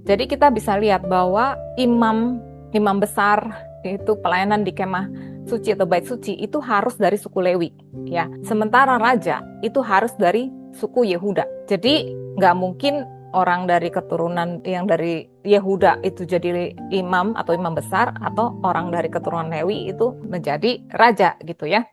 Jadi kita bisa lihat bahwa imam besar itu pelayanan di kemah suci atau bait suci itu harus dari suku Lewi, ya. Sementara raja itu harus dari suku Yehuda. Jadi nggak mungkin orang dari keturunan yang dari Yehuda itu jadi imam atau imam besar, atau orang dari keturunan Lewi itu menjadi raja gitu ya.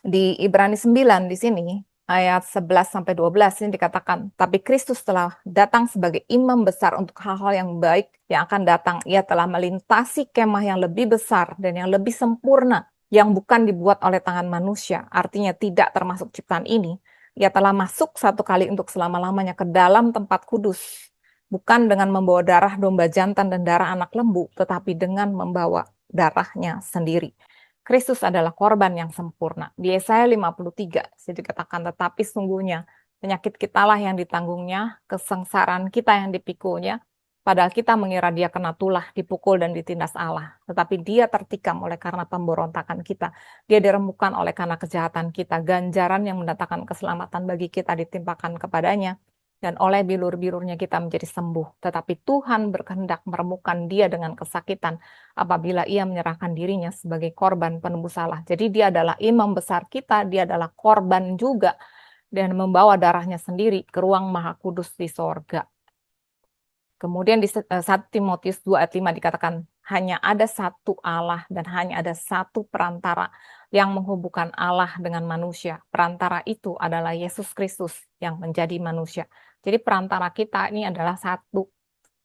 Di Ibrani 9 di sini ayat 11 sampai 12 ini dikatakan, tapi Kristus telah datang sebagai imam besar untuk hal-hal yang baik yang akan datang. Ia telah melintasi kemah yang lebih besar dan yang lebih sempurna, yang bukan dibuat oleh tangan manusia, artinya tidak termasuk ciptaan ini. Ia telah masuk satu kali untuk selama-lamanya ke dalam tempat kudus, bukan dengan membawa darah domba jantan dan darah anak lembu, tetapi dengan membawa darahnya sendiri. Kristus adalah korban yang sempurna. Di Yesaya 53, dikatakan, tetapi sungguhnya penyakit kitalah yang ditanggungnya, kesengsaraan kita yang dipikulnya, padahal kita mengira dia kena tulah, dipukul dan ditindas Allah. Tetapi dia tertikam oleh karena pemberontakan kita. Dia diremukkan oleh karena kejahatan kita. Ganjaran yang mendatangkan keselamatan bagi kita ditimpakan kepadanya, dan oleh bilur-bilurnya kita menjadi sembuh. Tetapi Tuhan berkehendak meremukkan dia dengan kesakitan apabila ia menyerahkan dirinya sebagai korban penebus salah. Jadi dia adalah imam besar kita, dia adalah korban juga, dan membawa darahnya sendiri ke ruang maha kudus di sorga. Kemudian di 1 Timotius 2 ayat 5 dikatakan, hanya ada satu Allah dan hanya ada satu perantara yang menghubungkan Allah dengan manusia. Perantara itu adalah Yesus Kristus yang menjadi manusia. Jadi perantara kita ini adalah satu,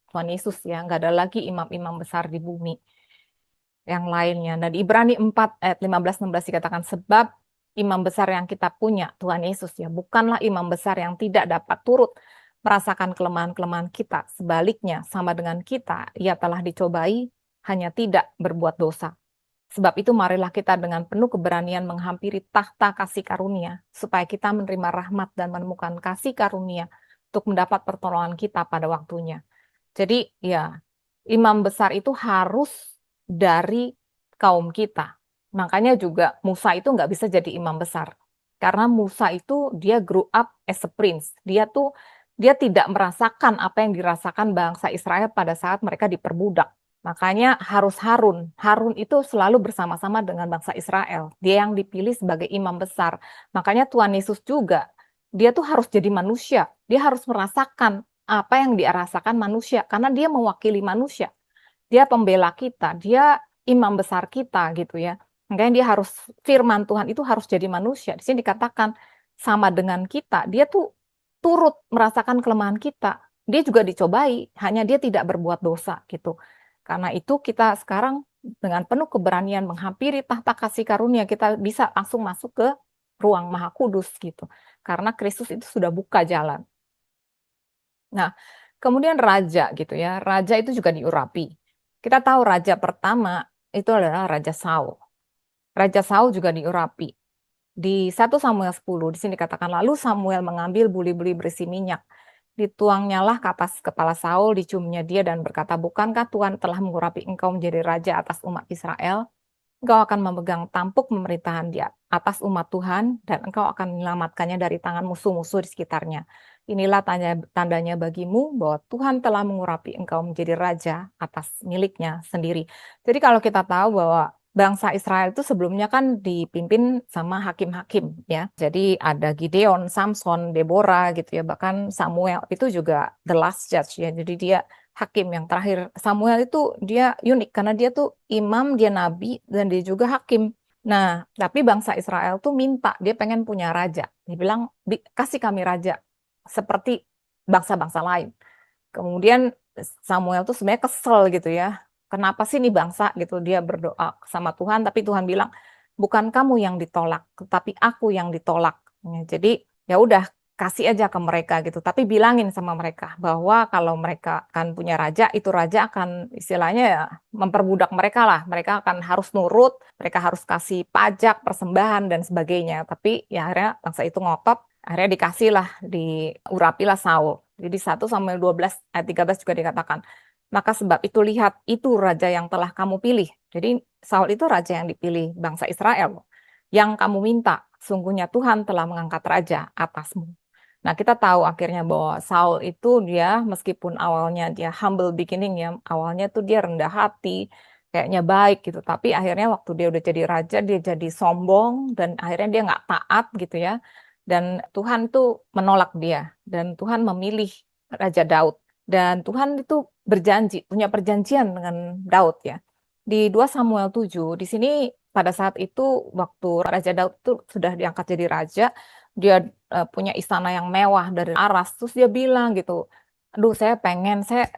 Tuhan Yesus ya, nggak ada lagi imam-imam besar di bumi yang lainnya. Dan di Ibrani 4 ayat 15-16 dikatakan, sebab imam besar yang kita punya, Tuhan Yesus ya, bukanlah imam besar yang tidak dapat turut merasakan kelemahan-kelemahan kita. Sebaliknya, sama dengan kita, ia telah dicobai, hanya tidak berbuat dosa. Sebab itu marilah kita dengan penuh keberanian menghampiri tahta kasih karunia, supaya kita menerima rahmat dan menemukan kasih karunia untuk mendapat pertolongan kita pada waktunya. Jadi ya, imam besar itu harus dari kaum kita. Makanya juga Musa itu nggak bisa jadi imam besar. Karena Musa itu dia grew up as a prince. Dia tidak merasakan apa yang dirasakan bangsa Israel pada saat mereka diperbudak. Makanya harus Harun. Harun itu selalu bersama-sama dengan bangsa Israel. Dia yang dipilih sebagai imam besar. Makanya Tuhan Yesus juga, dia tuh harus jadi manusia. Dia harus merasakan apa yang dia rasakan manusia. Karena dia mewakili manusia. Dia pembela kita. Dia imam besar kita gitu ya. Makanya dia harus, firman Tuhan itu harus jadi manusia. Di sini dikatakan sama dengan kita. Dia tuh turut merasakan kelemahan kita. Dia juga dicobai, hanya dia tidak berbuat dosa gitu. Karena itu kita sekarang dengan penuh keberanian menghampiri tahta kasih karunia, kita bisa langsung masuk ke ruang maha kudus gitu. Karena Kristus itu sudah buka jalan. Nah, kemudian raja gitu ya. Raja itu juga diurapi. Kita tahu raja pertama itu adalah Raja Saul. Raja Saul juga diurapi. Di 1 Samuel 10, di sini dikatakan, lalu Samuel mengambil buli-buli berisi minyak. Dituangnyalah ke atas kepala Saul, diciumnya dia dan berkata, bukankah Tuhan telah mengurapi engkau menjadi raja atas umat Israel? Engkau akan memegang tampuk pemerintahan di atas umat Tuhan, dan engkau akan menyelamatkannya dari tangan musuh-musuh di sekitarnya. Inilah tandanya bagimu bahwa Tuhan telah mengurapi engkau menjadi raja atas miliknya sendiri. Jadi kalau kita tahu bahwa bangsa Israel itu sebelumnya kan dipimpin sama hakim-hakim ya. Jadi ada Gideon, Samson, Deborah gitu ya. Bahkan Samuel itu juga the last judge ya. Jadi dia hakim yang terakhir. Samuel itu dia unik karena dia tuh imam, dia nabi, dan dia juga hakim. Nah, tapi bangsa Israel tuh minta, dia pengen punya raja. Dia bilang, kasih kami raja seperti bangsa-bangsa lain. Kemudian Samuel tuh sebenarnya kesel gitu ya. Kenapa sih nih bangsa gitu, dia berdoa sama Tuhan, tapi Tuhan bilang, bukan kamu yang ditolak, tetapi aku yang ditolak. Ya, jadi ya udah, kasih aja ke mereka gitu. Tapi bilangin sama mereka bahwa kalau mereka akan punya raja, itu raja akan istilahnya ya memperbudak mereka lah. Mereka akan harus nurut, mereka harus kasih pajak, persembahan dan sebagainya. Tapi ya akhirnya bangsa itu ngotot, akhirnya dikasih lah, diurapilah Saul. Jadi 1 Samuel 12 ayat 13 juga dikatakan, maka sebab itu lihat, itu raja yang telah kamu pilih. Jadi Saul itu raja yang dipilih bangsa Israel, yang kamu minta. Sungguhnya Tuhan telah mengangkat raja atasmu. Nah, kita tahu akhirnya bahwa Saul itu dia meskipun awalnya dia humble beginning ya, awalnya tuh dia rendah hati, kayaknya baik gitu, tapi akhirnya waktu dia udah jadi raja, dia jadi sombong dan akhirnya dia nggak taat gitu ya. Dan Tuhan tuh menolak dia dan Tuhan memilih Raja Daud. Dan Tuhan itu berjanji, punya perjanjian dengan Daud ya. Di 2 Samuel 7, di sini pada saat itu waktu Raja Daud itu sudah diangkat jadi raja, dia punya istana yang mewah dari Aras, terus dia bilang gitu, aduh saya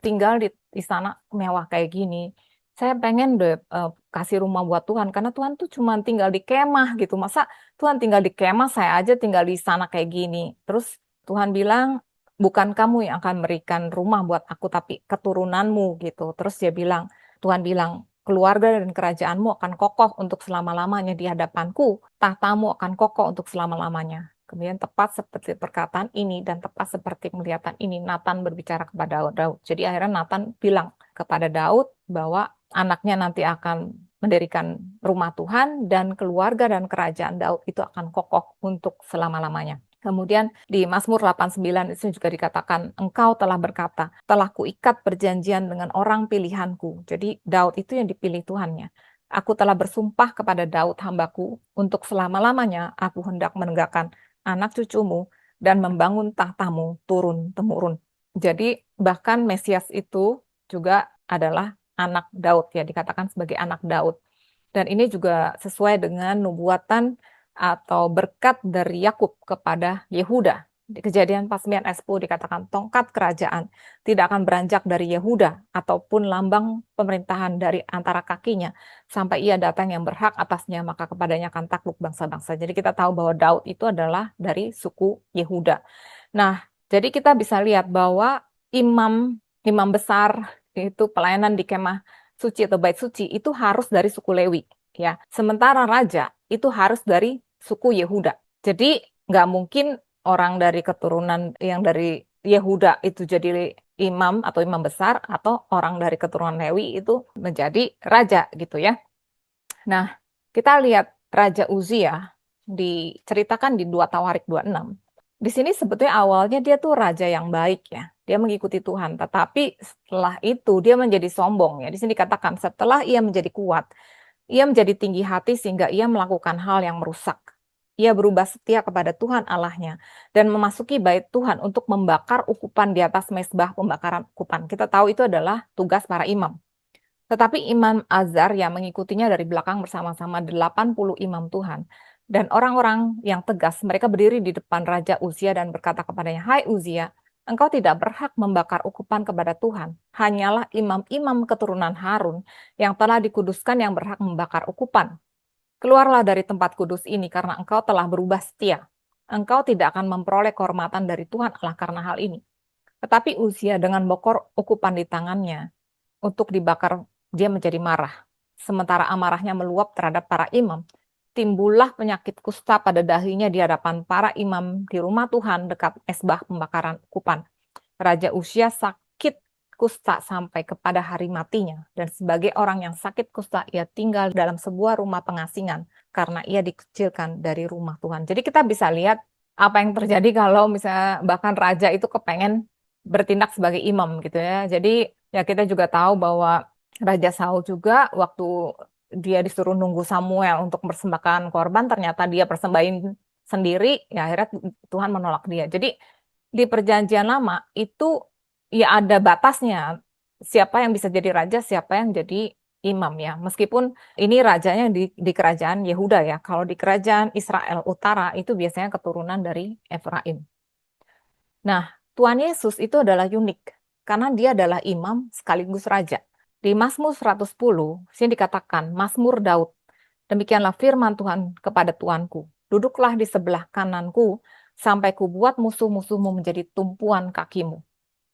tinggal di istana mewah kayak gini, saya pengen deh kasih rumah buat Tuhan, karena Tuhan tuh cuma tinggal di kemah gitu, masa Tuhan tinggal di kemah, saya aja tinggal di istana kayak gini. Terus Tuhan bilang, bukan kamu yang akan memberikan rumah buat aku, tapi keturunanmu gitu. Terus Tuhan bilang, keluarga dan kerajaanmu akan kokoh untuk selama-lamanya di hadapanku, tahtamu akan kokoh untuk selama-lamanya. Kemudian tepat seperti perkataan ini dan tepat seperti penglihatan ini, Nathan berbicara kepada Daud. Jadi akhirnya Nathan bilang kepada Daud bahwa anaknya nanti akan mendirikan rumah Tuhan dan keluarga dan kerajaan Daud itu akan kokoh untuk selama-lamanya. Kemudian di Mazmur 89 itu juga dikatakan, engkau telah berkata, telah kuikat perjanjian dengan orang pilihanku. Jadi Daud itu yang dipilih Tuhannya. Aku telah bersumpah kepada Daud hambaku, untuk selama-lamanya aku hendak menegakkan anak cucumu dan membangun tahtamu turun-temurun. Jadi bahkan Mesias itu juga adalah anak Daud ya, dikatakan sebagai anak Daud. Dan ini juga sesuai dengan nubuatan atau berkat dari Yakub kepada Yehuda. Di Kejadian 49 ayat 10 dikatakan tongkat kerajaan tidak akan beranjak dari Yehuda ataupun lambang pemerintahan dari antara kakinya sampai ia datang yang berhak atasnya, maka kepadanya akan takluk bangsa-bangsa. Jadi kita tahu bahwa Daud itu adalah dari suku Yehuda. Nah, jadi kita bisa lihat bahwa imam imam besar itu pelayanan di kemah suci atau bait suci itu harus dari suku Lewi ya. Sementara raja itu harus dari suku Yehuda. Jadi nggak mungkin orang dari keturunan yang dari Yehuda itu jadi imam atau imam besar atau orang dari keturunan Lewi itu menjadi raja gitu ya. Nah, kita lihat Raja Uzia diceritakan di 2 Tawarik 26. Di sini sebetulnya awalnya dia tuh raja yang baik ya. Dia mengikuti Tuhan, tetapi setelah itu dia menjadi sombong ya. Di sini dikatakan setelah ia menjadi kuat, ia menjadi tinggi hati sehingga ia melakukan hal yang merusak. Ia berubah setia kepada Tuhan Allahnya dan memasuki bait Tuhan untuk membakar ukupan di atas mezbah pembakaran ukupan. Kita tahu itu adalah tugas para imam. Tetapi Imam Azar yang mengikutinya dari belakang bersama-sama 80 imam Tuhan. Dan orang-orang yang tegas, mereka berdiri di depan Raja Uzia dan berkata kepadanya, hai Uzia, engkau tidak berhak membakar ukupan kepada Tuhan. Hanyalah imam-imam keturunan Harun yang telah dikuduskan yang berhak membakar ukupan. Keluarlah dari tempat kudus ini karena engkau telah berubah setia. Engkau tidak akan memperoleh kehormatan dari Tuhan Allah karena hal ini. Tetapi Uzia dengan bokor ukupan di tangannya untuk dibakar, dia menjadi marah. Sementara amarahnya meluap terhadap para imam, timbullah penyakit kusta pada dahinya di hadapan para imam di rumah Tuhan dekat mezbah pembakaran ukupan. Raja Uzia sakit kusta sampai kepada hari matinya, dan sebagai orang yang sakit kusta, ia tinggal dalam sebuah rumah pengasingan karena ia dikecilkan dari rumah Tuhan. Jadi kita bisa lihat apa yang terjadi kalau misalnya bahkan raja itu kepengen bertindak sebagai imam gitu ya. Jadi ya kita juga tahu bahwa Raja Saul juga waktu dia disuruh nunggu Samuel untuk mempersembahkan korban, ternyata dia persembahin sendiri, ya akhirnya Tuhan menolak dia. Jadi di perjanjian lama itu ya ada batasnya. Siapa yang bisa jadi raja, siapa yang jadi imam ya. Meskipun ini rajanya di kerajaan Yehuda ya. Kalau di kerajaan Israel Utara itu biasanya keturunan dari Efraim. Nah, Tuhan Yesus itu adalah unik karena dia adalah imam sekaligus raja. Di Mazmur 110, sini dikatakan, Mazmur Daud, demikianlah firman Tuhan kepada Tuanku, duduklah di sebelah kananku, sampai kubuat musuh-musuhmu menjadi tumpuan kakimu.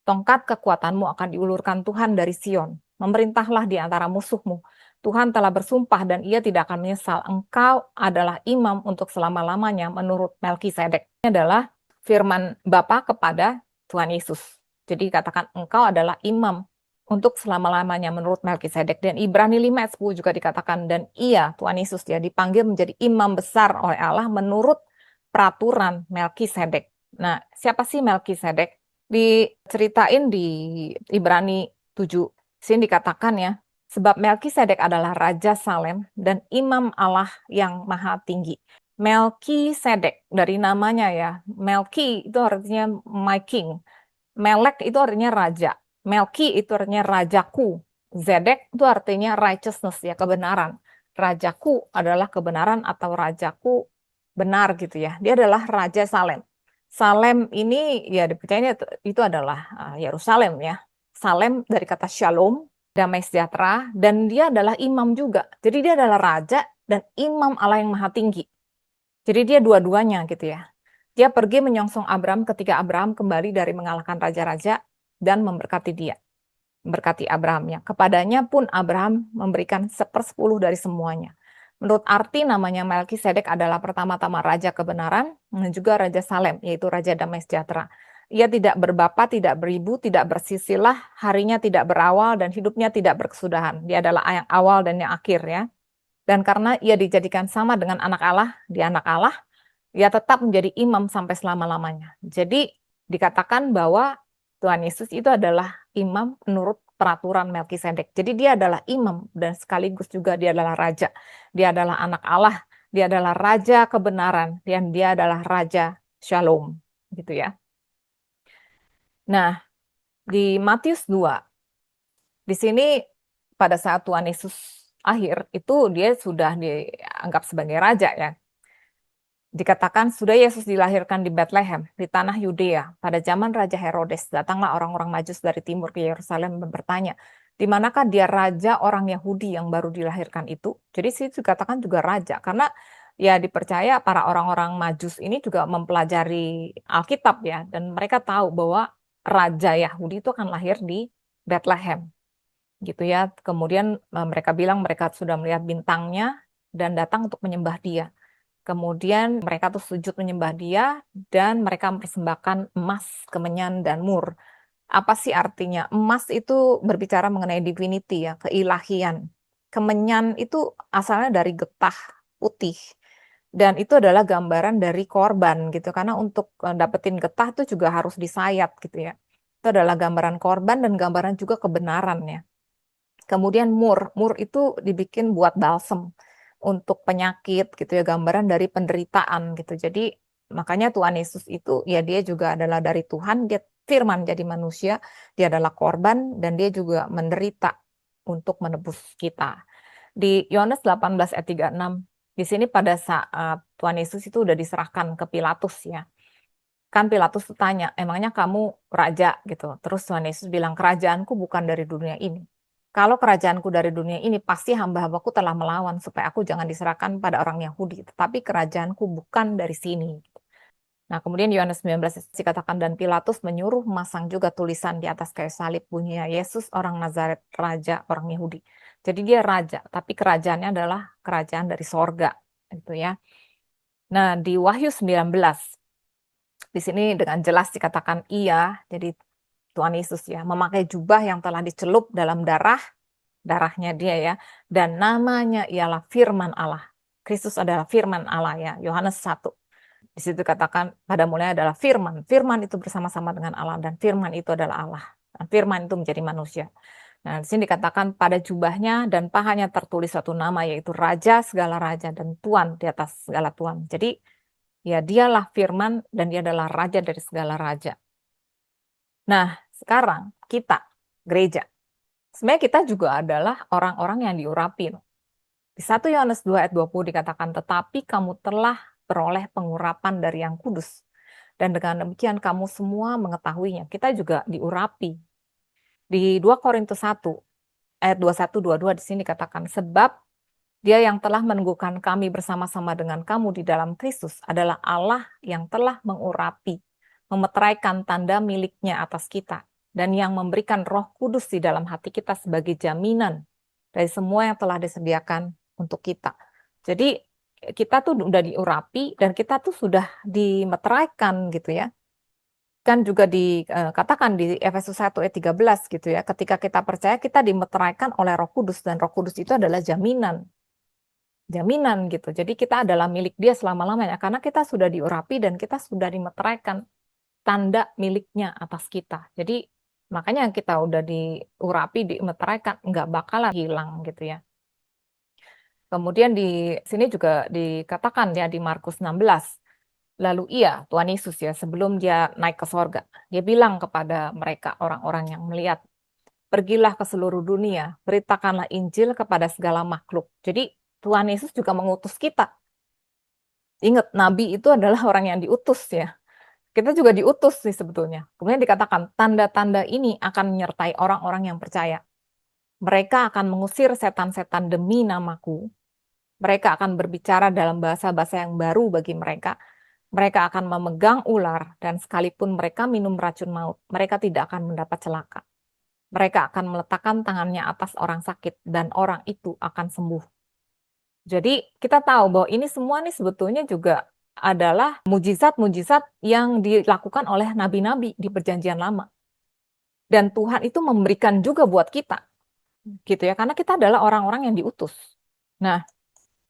Tongkat kekuatanmu akan diulurkan Tuhan dari Sion. Memerintahlah di antara musuhmu. Tuhan telah bersumpah dan ia tidak akan menyesal. Engkau adalah imam untuk selama-lamanya menurut Melkisedek. Ini adalah firman Bapa kepada Tuhan Yesus. Jadi katakan engkau adalah imam untuk selama-lamanya menurut Melkisedek. Dan Ibrani 5 ayat 10 juga dikatakan, dan ia, Tuhan Yesus, ya, dipanggil menjadi imam besar oleh Allah menurut peraturan Melkisedek. Nah, siapa sih Melkisedek? Diceritain di Ibrani 7. Sini dikatakan ya, sebab Melkisedek adalah Raja Salem dan imam Allah yang maha tinggi. Melkisedek dari namanya ya, Melki itu artinya my king. Melek itu artinya raja. Melki itu artinya rajaku. Zedek itu artinya righteousness ya, kebenaran. Rajaku adalah kebenaran atau rajaku benar gitu ya. Dia adalah Raja Salem. Salem ini ya dipercaya itu adalah Yerusalem ya. Salem dari kata shalom, damai sejahtera, dan dia adalah imam juga. Jadi dia adalah raja dan imam Allah yang maha tinggi. Jadi dia dua-duanya gitu ya. Dia pergi menyongsong Abraham ketika Abraham kembali dari mengalahkan raja-raja dan memberkati dia. Memberkati Abrahamnya. Kepadanya pun Abraham memberikan 1/10 dari semuanya. Menurut arti namanya Melkisedek adalah pertama-tama Raja Kebenaran dan juga Raja Salem, yaitu Raja Damai Sejahtera. Ia tidak berbapa, tidak beribu, tidak bersisilah, harinya tidak berawal, dan hidupnya tidak berkesudahan. Dia adalah yang awal dan yang akhir ya. Dan karena ia dijadikan sama dengan anak Allah, dia anak Allah, ia tetap menjadi imam sampai selama-lamanya. Jadi dikatakan bahwa Tuhan Yesus itu adalah imam menurut peraturan Melkisedek. Jadi dia adalah imam dan sekaligus juga dia adalah raja. Dia adalah anak Allah, dia adalah raja kebenaran, dan dia adalah raja Shalom, gitu ya. Nah, di Matius 2, di sini pada saat Tuhan Yesus akhir itu dia sudah dianggap sebagai raja ya. Dikatakan sudah Yesus dilahirkan di Bethlehem, di tanah Yudea. Pada zaman Raja Herodes, datanglah orang-orang Majus dari timur ke Yerusalem dan bertanya, di manakah dia raja orang Yahudi yang baru dilahirkan itu? Jadi sih dikatakan juga raja, karena ya dipercaya para orang-orang Majus ini juga mempelajari Alkitab ya, dan mereka tahu bahwa raja Yahudi itu akan lahir di Bethlehem, gitu ya. Kemudian mereka bilang mereka sudah melihat bintangnya dan datang untuk menyembah dia. Kemudian mereka tuh sujud menyembah dia dan mereka mempersembahkan emas, kemenyan, dan mur. Apa sih artinya? Emas itu berbicara mengenai divinity ya, keilahian. Kemenyan itu asalnya dari getah putih. Dan itu adalah gambaran dari korban gitu. Karena untuk dapetin getah itu juga harus disayat gitu ya. Itu adalah gambaran korban dan gambaran juga kebenarannya. Kemudian mur itu dibikin buat balsem untuk penyakit gitu ya, gambaran dari penderitaan gitu. Jadi makanya Tuhan Yesus itu ya dia juga adalah dari Tuhan, dia firman jadi manusia, dia adalah korban dan dia juga menderita untuk menebus kita. Di Yohanes 18 ayat 36, di sini pada saat Tuhan Yesus itu udah diserahkan ke Pilatus ya. Kan Pilatus tuh tanya, emangnya kamu raja gitu. Terus Tuhan Yesus bilang, kerajaanku bukan dari dunia ini. Kalau kerajaanku dari dunia ini, pasti hamba-hambaku telah melawan supaya aku jangan diserahkan pada orang Yahudi. Tetapi kerajaanku bukan dari sini. Nah, kemudian Yohanes 19 dikatakan, dan Pilatus menyuruh memasang juga tulisan di atas kayu salib bunyinya, Yesus orang Nazaret, raja orang Yahudi. Jadi dia raja, tapi kerajaannya adalah kerajaan dari sorga. Gitu ya. Nah, di Wahyu 19, di sini dengan jelas dikatakan ia, jadi Tuhan Yesus ya, memakai jubah yang telah dicelup dalam darahnya dia ya, dan namanya ialah firman Allah. Kristus adalah firman Allah ya, Yohanes 1. Di situ katakan pada mulanya adalah firman. Firman itu bersama-sama dengan Allah dan firman itu adalah Allah. Dan firman itu menjadi manusia. Nah, di sini dikatakan pada jubahnya dan pahanya tertulis suatu nama yaitu Raja segala raja dan Tuan di atas segala tuan. Jadi ya dialah firman dan dia adalah raja dari segala raja. Nah, sekarang kita, gereja, sebenarnya kita juga adalah orang-orang yang diurapi. Di 1 Yohanes 2 ayat 20 dikatakan, tetapi kamu telah beroleh pengurapan dari yang kudus. Dan dengan demikian kamu semua mengetahuinya. Kita juga diurapi. Di 2 Korintus 1 ayat 21-22 di sini dikatakan, sebab dia yang telah meneguhkan kami bersama-sama dengan kamu di dalam Kristus adalah Allah yang telah mengurapi, memeteraikan tanda miliknya atas kita, dan yang memberikan Roh Kudus di dalam hati kita sebagai jaminan dari semua yang telah disediakan untuk kita. Jadi kita tuh udah diurapi dan kita tuh sudah dimeteraikan gitu ya. Kan juga dikatakan di Efesus 1 ayat 13 gitu ya, ketika kita percaya kita dimeteraikan oleh Roh Kudus, dan Roh Kudus itu adalah jaminan. Jaminan gitu. Jadi kita adalah milik Dia selama-lamanya karena kita sudah diurapi dan kita sudah dimeteraikan, tanda miliknya atas kita. Jadi makanya kita udah diurapi, dimeteraikan, nggak bakalan hilang gitu ya. Kemudian di sini juga dikatakan ya di Markus 16. Lalu ia, Tuhan Yesus ya, sebelum dia naik ke sorga, dia bilang kepada mereka, orang-orang yang melihat, pergilah ke seluruh dunia, beritakanlah Injil kepada segala makhluk. Jadi Tuhan Yesus juga mengutus kita. Ingat, Nabi itu adalah orang yang diutus ya. Kita juga diutus sih sebetulnya. Kemudian dikatakan, tanda-tanda ini akan menyertai orang-orang yang percaya. Mereka akan mengusir setan-setan demi namaku. Mereka akan berbicara dalam bahasa-bahasa yang baru bagi mereka. Mereka akan memegang ular, dan sekalipun mereka minum racun maut, mereka tidak akan mendapat celaka. Mereka akan meletakkan tangannya atas orang sakit, dan orang itu akan sembuh. Jadi kita tahu bahwa ini semua nih sebetulnya juga adalah mujizat-mujizat yang dilakukan oleh nabi-nabi di Perjanjian Lama. Dan Tuhan itu memberikan juga buat kita, gitu ya, karena kita adalah orang-orang yang diutus. Nah,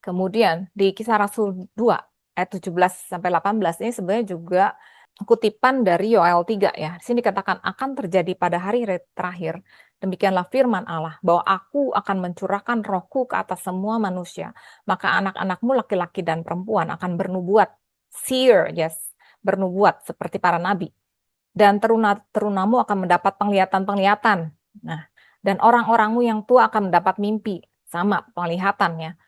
kemudian di Kisah Rasul 2 ayat 17 sampai 18 ini sebenarnya juga kutipan dari Yoel 3 ya. Di sini dikatakan akan terjadi pada hari terakhir. Demikianlah firman Allah bahwa aku akan mencurahkan rohku ke atas semua manusia. Maka anak-anakmu laki-laki dan perempuan akan bernubuat. Seer, yes, bernubuat seperti para nabi. Dan teruna-terunamu akan mendapat penglihatan-penglihatan. Nah, dan orang-orangmu yang tua akan mendapat mimpi. Sama penglihatannya.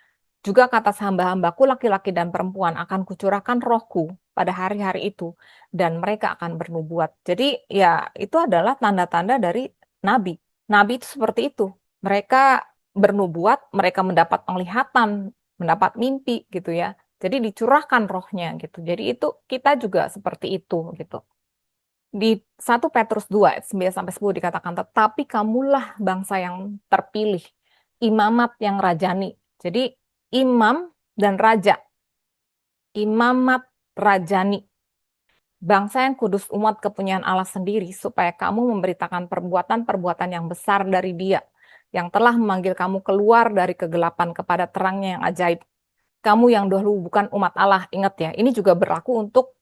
Juga kata hamba-hambaku laki-laki dan perempuan akan kucurahkan rohku pada hari-hari itu, dan mereka akan bernubuat. Jadi ya itu adalah tanda-tanda dari nabi. Nabi itu seperti itu. Mereka bernubuat, mereka mendapat penglihatan, mendapat mimpi gitu ya. Jadi dicurahkan rohnya gitu. Jadi itu kita juga seperti itu gitu. Di 1 Petrus 2 ayat 9 sampai 10 dikatakan, tetapi kamulah bangsa yang terpilih, imamat yang rajani. Jadi imam dan raja, imamat rajani, bangsa yang kudus, umat kepunyaan Allah sendiri, supaya kamu memberitakan perbuatan-perbuatan yang besar dari Dia, yang telah memanggil kamu keluar dari kegelapan kepada terangnya yang ajaib. Kamu yang dahulu bukan umat Allah, ingat ya, ini juga berlaku untuk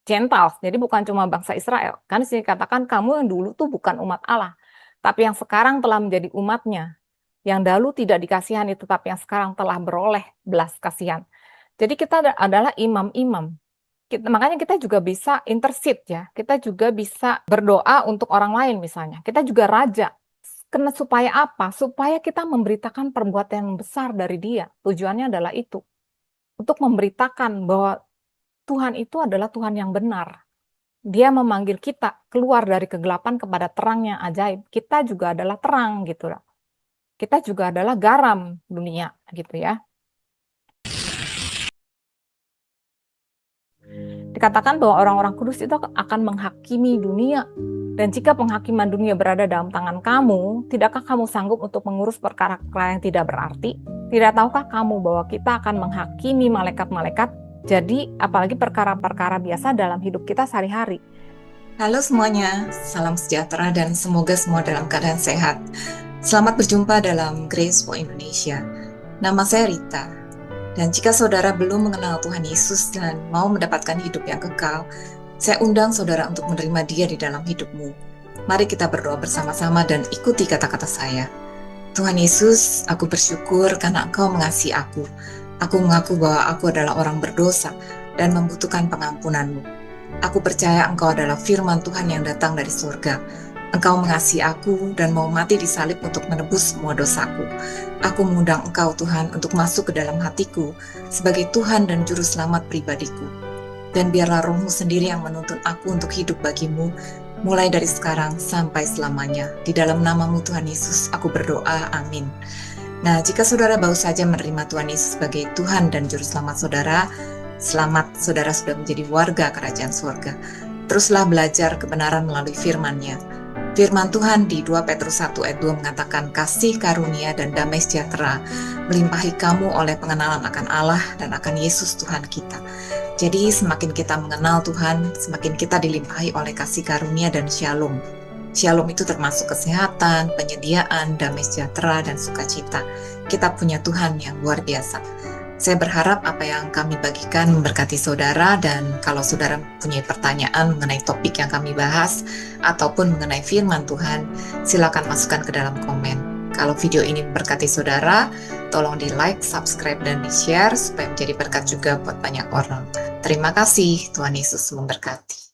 Gentiles, jadi bukan cuma bangsa Israel. Kan di sini katakan kamu yang dulu tuh bukan umat Allah, tapi yang sekarang telah menjadi umatnya. Yang dahulu tidak dikasihani, tetapi yang sekarang telah beroleh belas kasihan. Jadi kita adalah imam-imam. Makanya kita juga bisa intercede ya. Kita juga bisa berdoa untuk orang lain misalnya. Kita juga raja. Supaya apa? Supaya kita memberitakan perbuatan yang besar dari Dia. Tujuannya adalah itu. Untuk memberitakan bahwa Tuhan itu adalah Tuhan yang benar. Dia memanggil kita keluar dari kegelapan kepada terang yang ajaib. Kita juga adalah terang gitu loh. Kita juga adalah garam dunia gitu ya. Dikatakan bahwa orang-orang kudus itu akan menghakimi dunia. Dan jika penghakiman dunia berada dalam tangan kamu, tidakkah kamu sanggup untuk mengurus perkara-perkara yang tidak berarti? Tidak tahukah kamu bahwa kita akan menghakimi malaikat-malaikat? Jadi, apalagi perkara-perkara biasa dalam hidup kita sehari-hari. Halo semuanya, salam sejahtera dan semoga semua dalam keadaan sehat. Selamat berjumpa dalam Grace for Indonesia. Nama saya Rita, dan jika saudara belum mengenal Tuhan Yesus dan mau mendapatkan hidup yang kekal, saya undang saudara untuk menerima Dia di dalam hidupmu. Mari kita berdoa bersama-sama dan ikuti kata-kata saya. Tuhan Yesus, aku bersyukur karena Engkau mengasihi aku. Aku mengaku bahwa aku adalah orang berdosa dan membutuhkan pengampunan-Mu. Aku percaya Engkau adalah firman Tuhan yang datang dari surga. Engkau mengasihi aku dan mau mati di salib untuk menebus semua dosaku. Aku mengundang Engkau Tuhan untuk masuk ke dalam hatiku sebagai Tuhan dan Juru Selamat pribadiku. Dan biarlah Roh-Mu sendiri yang menuntun aku untuk hidup bagi-Mu, mulai dari sekarang sampai selamanya. Di dalam nama-Mu Tuhan Yesus, aku berdoa, amin. Nah, jika saudara baru saja menerima Tuhan Yesus sebagai Tuhan dan Juru Selamat saudara, selamat, saudara sudah menjadi warga kerajaan surga. Teruslah belajar kebenaran melalui firman-Nya. Firman Tuhan di 2 Petrus 1 ayat 2 mengatakan, kasih karunia dan damai sejahtera melimpahi kamu oleh pengenalan akan Allah dan akan Yesus Tuhan kita. Jadi semakin kita mengenal Tuhan, semakin kita dilimpahi oleh kasih karunia dan shalom. Shalom itu termasuk kesehatan, penyediaan, damai sejahtera, dan sukacita. Kita punya Tuhan yang luar biasa. Saya berharap apa yang kami bagikan memberkati saudara, dan kalau saudara punya pertanyaan mengenai topik yang kami bahas ataupun mengenai firman Tuhan, silakan masukkan ke dalam komen. Kalau video ini memberkati saudara, tolong di like, subscribe, dan di share supaya menjadi berkat juga buat banyak orang. Terima kasih, Tuhan Yesus memberkati.